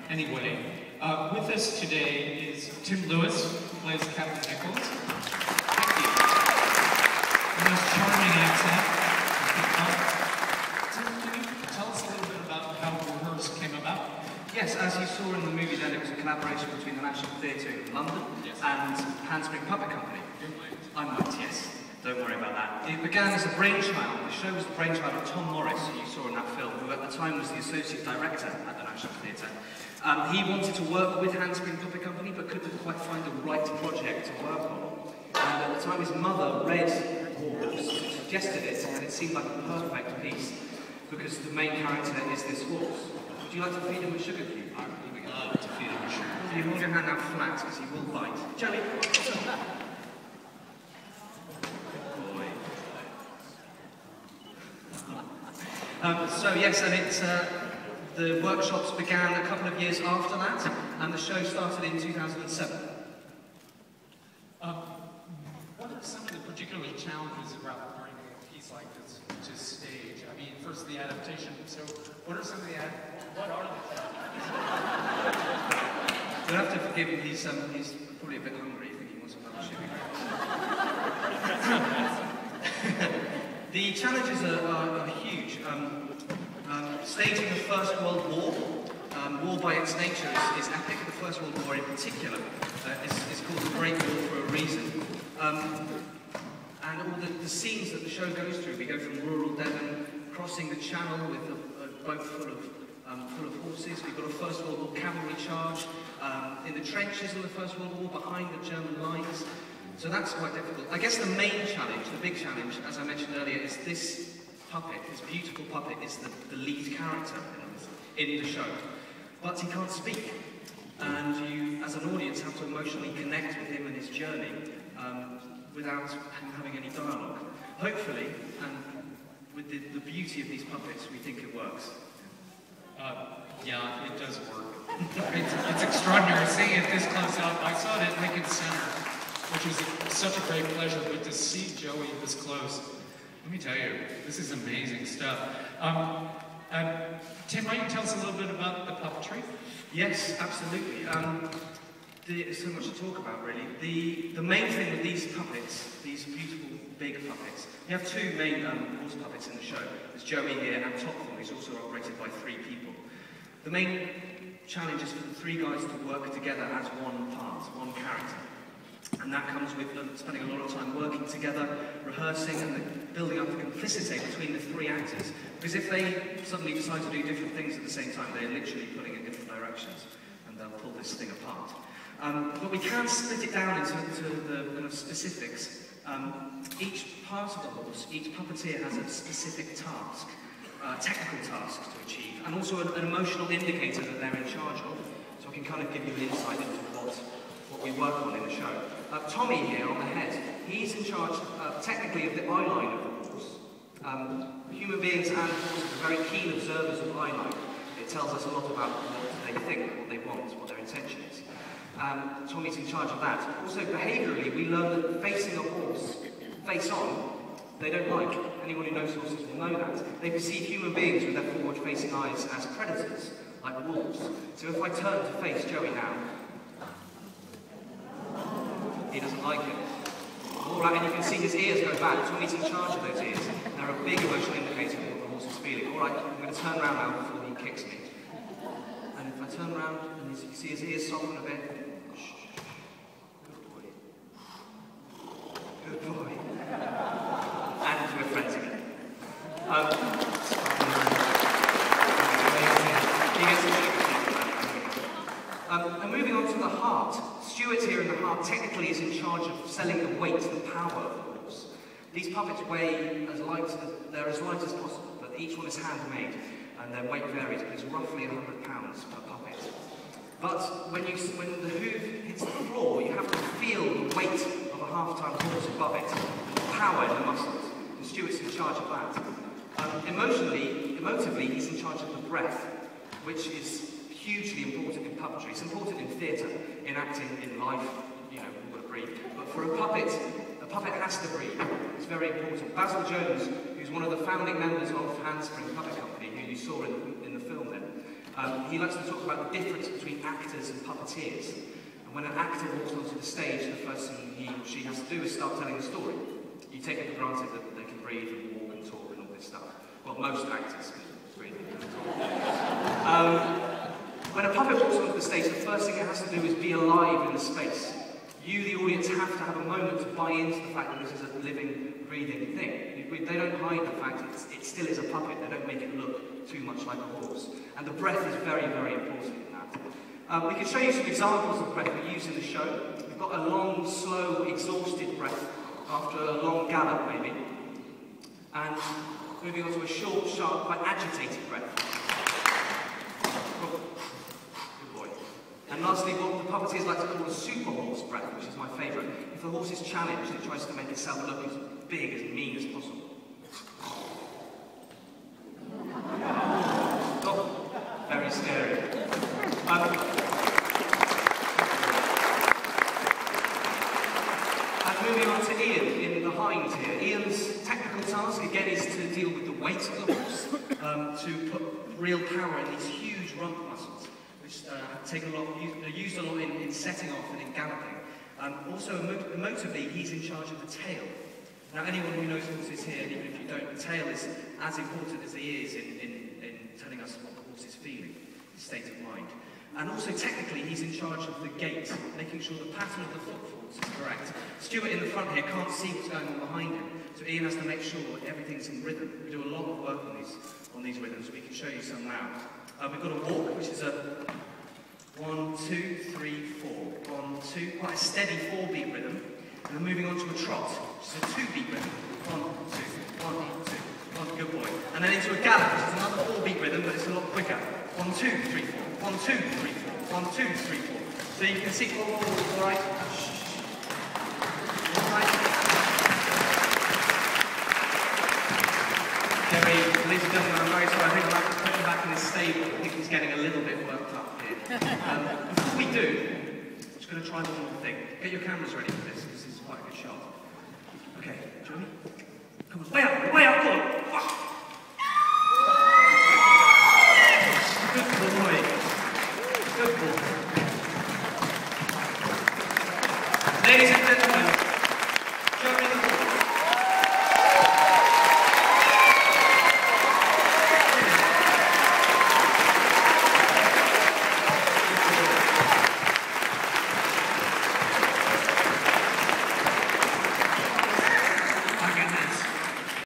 Anyway, with us today is Tim Lewis, who plays Captain Nichols. Thank you. The most charming accent. Tim, can you tell us a little bit about how Rehearse came about? Yes, as you saw in the movie then, it was a collaboration between the National Theatre in London and Handspring Puppet Company. I'm Mike, yes. Don't worry about that. It began as a brainchild. The show was the brainchild of Tom Morris, who you saw in that film, who at the time was the Associate Director at the National Theatre. He wanted to work with Handspring Puppet Company, but couldn't quite find the right project to work on. And at the time, his mother read Horse, suggested it, and it seemed like a perfect piece, because the main character is this horse. Would you like to feed him a sugar cube? I would love to feed him a sugar cube. You hold your hand out flat, because he will bite. Joey, so yes, and it's the workshops began a couple of years after that, and the show started in 2007. What are some of the particular challenges about learning a piece like this to stage? I mean, first the adaptation. So, what are some of the challenges? You'll have to forgive him. He's probably a bit hungry. I think he wants another sugar. The challenges are huge. Staging the First World War, war by its nature is epic. The First World War in particular is called the Great War for a reason. And all the scenes that the show goes through, we go from rural Devon, crossing the Channel with a boat full of horses. We've got a First World War cavalry charge in the trenches of the First World War behind the German lines. So that's quite difficult. I guess the main challenge, the big challenge, as I mentioned earlier, is this puppet, this beautiful puppet, is the lead character in the show. But he can't speak. And you, as an audience, have to emotionally connect with him and his journey without him having any dialogue. Hopefully, and with the beauty of these puppets, we think it works. Yeah, it does work. It's extraordinary seeing it this close up. I saw it at Lincoln Center, which was such a great pleasure, but to see Joey this close, let me tell you, this is amazing stuff. Tim, why don't you tell us a little bit about the puppetry? Yes, absolutely. There's so much to talk about, really. The main thing with these puppets, these beautiful big puppets, we have two main horse puppets in the show. There's Joey here and Topthorn, who's also operated by 3 people. The main challenge is for the 3 guys to work together as one part, one character. And that comes with them spending a lot of time working together, rehearsing, and building up a complicity between the 3 actors. Because if they suddenly decide to do different things at the same time, they're literally pulling in different directions, and they'll pull this thing apart. But we can split it down into the kind of specifics. Each part of the horse, each puppeteer has a specific task, technical tasks to achieve, and also an emotional indicator that they're in charge of. So I can kind of give you an insight into what we work on in the show. Tommy here on the head, he's in charge technically of the eye line of the horse. Human beings and horses are very keen observers of eye line. It tells us a lot about what they think, what they want, what their intention is. Tommy's in charge of that. Also behaviourally, we learn that facing a horse face on, they don't like. Anyone who knows horses will know that. They perceive human beings with their forward-facing eyes as predators, like wolves. So if I turn to face Joey now, he doesn't like it. All right, and you can see his ears go back. Tommy's in charge of those ears. They're a big emotional indicator of what the horse is feeling. All right, I'm going to turn around now before he kicks me. And if I turn around, and you can see his ears soften a bit. Good boy. Good boy. And we're friends again. And moving on to the heart. Stuart here in the heart technically is in charge of selling the weight, the power of the horse. These puppets weigh they're as light as possible, but each one is handmade, and their weight varies, but it's roughly 100 pounds per puppet. But when the hoof hits the floor, you have to feel the weight of a half-ton horse above it, and the power in the muscles. And Stuart's in charge of that. Emotively, he's in charge of the breath, which is hugely important in puppetry. It's important in theatre, in acting, in life, you know, we've got to breathe. But for a puppet has to breathe. It's very important. Basil Jones, who's one of the founding members of Handspring Puppet Company, who you saw in the film then, He likes to talk about the difference between actors and puppeteers. And when an actor walks onto the stage, the first thing he or she has to do is start telling a story. You take it for granted that they can breathe and walk and talk and all this stuff. Well, most actors can breathe and talk. When a puppet walks onto the stage, the first thing it has to do is be alive in the space. You, the audience, have to have a moment to buy into the fact that this is a living, breathing thing. They don't hide the fact it still is a puppet. They don't make it look too much like a horse. And the breath is very, very important in that. We can show you some examples of breath we use in the show. We've got a long, slow, exhausted breath after a long gallop, maybe. And moving on to a short, sharp, quite agitated breath. And lastly, what the puppeteers like to call a super horse breath, which is my favourite. If the horse is challenged, it tries to make itself look as big, as mean as possible. Oh, very scary. And moving on to Ian, in the hind here. Ian's technical task, again, is to deal with the weight of the horse, to put real power in these huge rump muscles, which are used a lot in setting off and in galloping. Also, emotively, he's in charge of the tail. Now, anyone who knows horses here, even if you don't, the tail is as important as the ears in telling us what the horse is feeling, his state of mind. And also, technically, he's in charge of the gait, making sure the pattern of the footfalls is correct. Stuart in the front here can't see what's going on behind him, so Ian has to make sure that everything's in rhythm. We do a lot of work on these rhythms. We can show you some now. We've got a walk, which is a 1, 2, 3, 4. 1, 2, quite a steady 4-beat rhythm. And then moving on to a trot, which is a 2-beat rhythm. 1, 2, 1, 2, 1, good boy. And then into a gallop, which is another 4-beat rhythm, but it's a lot quicker. 1, 2, 3, 4. 1, 2, 3, 4. 1, 2, 3, 4. So you can see, all right. All right. Ladies and gentlemen, I'm very sorry. I think I'm about to put him back in his stable. I think he's getting a little bit worked up here. Before we do, I'm just going to try one more thing. Get your cameras ready for this, because this is quite a good shot. Okay, Johnny? Come on, way up, go on.